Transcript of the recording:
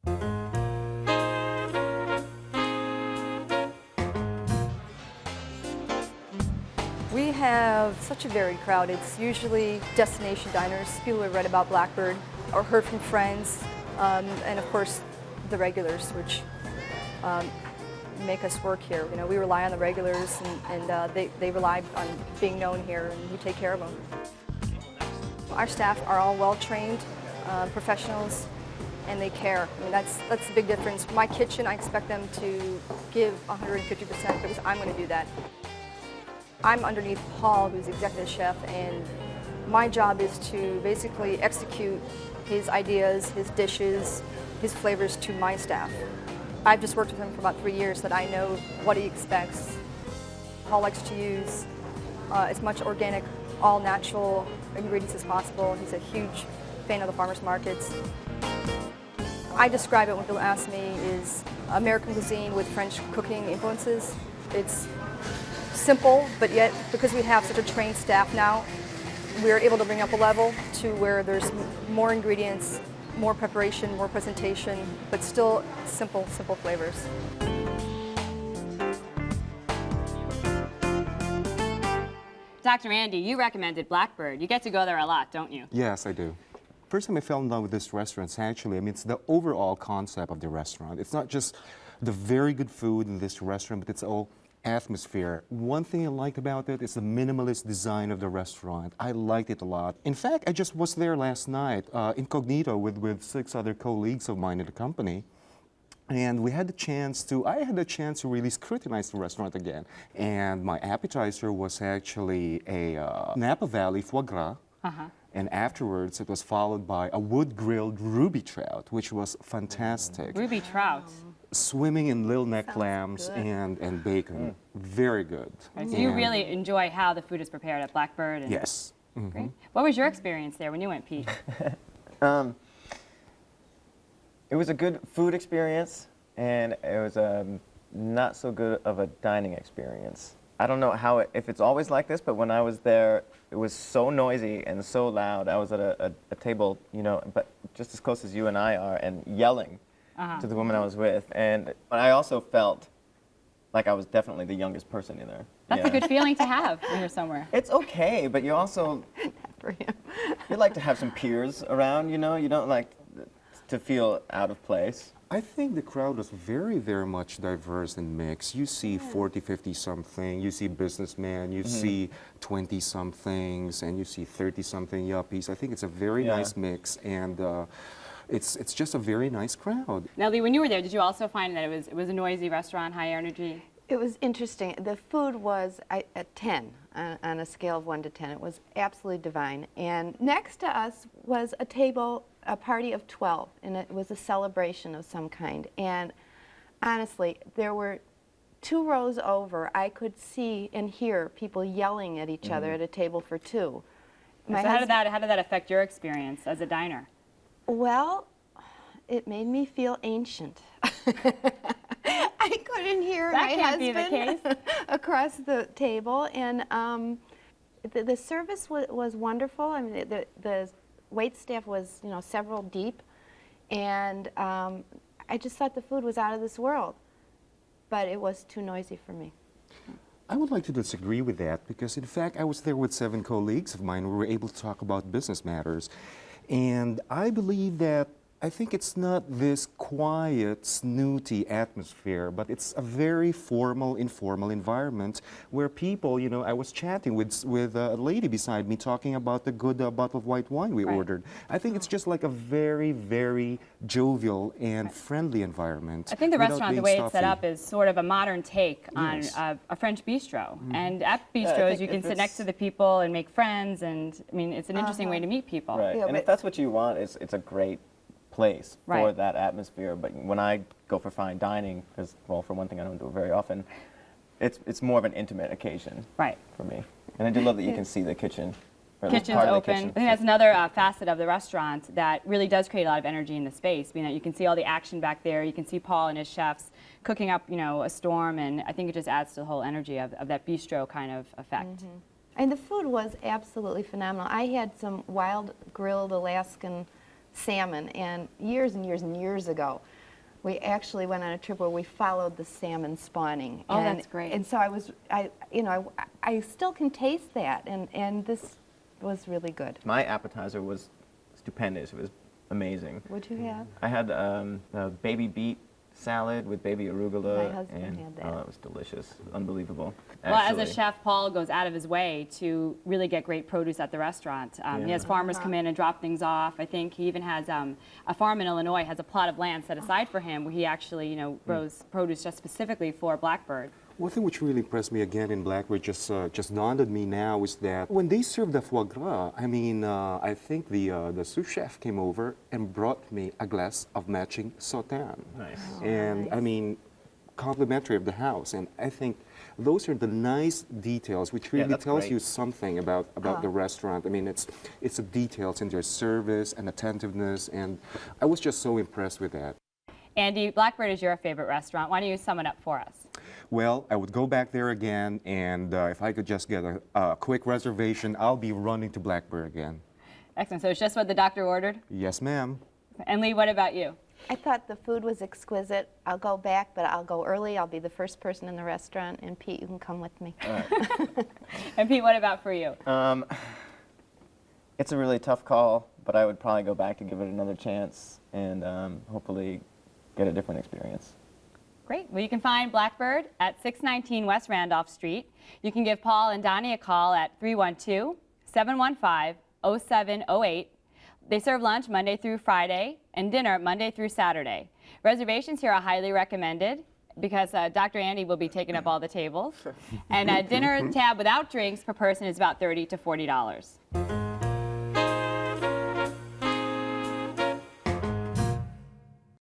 We have such a varied crowd. It's usually destination diners, people who have read about Blackbird or heard from friends, and of course the regulars, which make us work here. You know, we rely on the regulars, and they rely on being known here, and we take care of them. Our staff are all well-trained professionals, and they care. I mean, that's the big difference. My kitchen, I expect them to give 150% because I'm going to do that. I'm underneath Paul, who's executive chef, and my job is to basically execute his ideas, his dishes, his flavors to my staff. I've just worked with him for about 3 years, so that I know what he expects. Paul likes to use as much organic, all natural ingredients as possible. He's a huge fan of the farmers markets. I describe it when people ask me is American cuisine with French cooking influences. It's simple, but yet because we have such a trained staff now, we're able to bring up a level to where there's more ingredients, more preparation, more presentation, but still simple flavors. Dr. Andy, you recommended Blackbird. You get to go there a lot, don't you? Yes, I do. First time I fell in love with this restaurant, actually, I mean, it's the overall concept of the restaurant. It's not just the very good food in this restaurant, but it's all atmosphere. One thing I liked about it is the minimalist design of the restaurant. I liked it a lot. In fact, I just was there last night, incognito with 6 other colleagues of mine in the company. And I had the chance to really scrutinize the restaurant again. And my appetizer was actually a Napa Valley foie gras. And afterwards, it was followed by a wood-grilled ruby trout, which was fantastic. Ruby trout. Swimming in little neck clams and bacon. Very good. Right, so you really enjoy how the food is prepared at Blackbird? And yes. Great. What was your experience there when you went, Pete? It was a good food experience, and it was not so good of a dining experience. I don't know if it's always like this, but when I was there, it was so noisy and so loud. I was at a table, you know, but just as close as you and I are, and yelling to the woman I was with. And I also felt like I was definitely the youngest person in there. That's a good feeling to have when you're somewhere. It's okay, but you also, you like to have some peers around, you know? You don't like to feel out of place. I think the crowd was very, very much diverse and mixed. You see 40, 50-something, you see businessmen, you see 20-somethings, and you see 30-something yuppies. I think it's a very nice mix, and it's just a very nice crowd. Now, Lee, when you were there, did you also find that it was a noisy restaurant, high energy? It was interesting. The food was at 10 on a scale of 1 to 10. It was absolutely divine. And next to us was a table, a party of 12, and it was a celebration of some kind. And honestly, there were 2 rows over. I could see and hear people yelling at each other at a table for 2. So how did that affect your experience as a diner? Well, it made me feel ancient. I couldn't hear my husband across the table, and the service was wonderful. I mean, the wait staff was, you know, several deep, and I just thought the food was out of this world, but it was too noisy for me. I would like to disagree with that because, in fact, I was there with 7 colleagues of mine. We were able to talk about business matters, and I believe that I think it's not this quiet, snooty atmosphere, but it's a very formal, informal environment where people, you know, I was chatting with a lady beside me talking about the good bottle of white wine we ordered. I think it's just like a very, very jovial and friendly environment. I think the restaurant, the way it's set up, is sort of a modern take on a French bistro. And at bistros, you can sit next to the people and make friends, and I mean, it's an interesting way to meet people. Right, and if that's what you want, it's a great place for that atmosphere. But when I go for fine dining, because, well, for one thing, I don't do it very often, it's more of an intimate occasion for me. And I do love that you can see the kitchen. Kitchen's open. I think that's another facet of the restaurant that really does create a lot of energy in the space. You know, you can see all the action back there. You can see Paul and his chefs cooking up, you know, a storm, and I think it just adds to the whole energy of that bistro kind of effect. And the food was absolutely phenomenal. I had some wild grilled Alaskan salmon, and years and years ago, we actually went on a trip where we followed the salmon spawning. Oh, and, that's great. And so I still can taste that, and this was really good. My appetizer was stupendous. It was amazing. What'd you have? I had a baby beet salad with baby arugula. My husband and, had that. Oh, it was delicious. Unbelievable. Well, as Actually. a chef, Paul goes out of his way to really get great produce at the restaurant. He has farmers come in and drop things off. I think he even has a farm in Illinois has a plot of land set aside for him where he actually, grows produce just specifically for Blackbird. One thing which really impressed me again in Blackbird just dawned on me now is that when they served the foie gras, I mean, I think the sous chef came over and brought me a glass of matching sauternes. Nice. And I mean, complimentary of the house. And I think those are the nice details which really that's tells great. you something about the restaurant. I mean, it's the details in their service and attentiveness, and I was just so impressed with that. Andy, Blackbird is your favorite restaurant. Why don't you sum it up for us? Well, I would go back there again, and if I could just get a quick reservation, I'll be running to Blackbird again. Excellent. So it's just what the doctor ordered? Yes, ma'am. And Lee, what about you? I thought the food was exquisite. I'll go back, but I'll go early. I'll be the first person in the restaurant, and Pete, you can come with me. And Pete, what about for you? It's a really tough call, but I would probably go back to give it another chance and hopefully get a different experience. Great. Well, you can find Blackbird at 619 West Randolph Street. You can give Paul and Donnie a call at 312-715-0708. They serve lunch Monday through Friday and dinner Monday through Saturday. Reservations here are highly recommended because Dr. Andy will be taking up all the tables. And a dinner tab without drinks per person is about $30 to $40.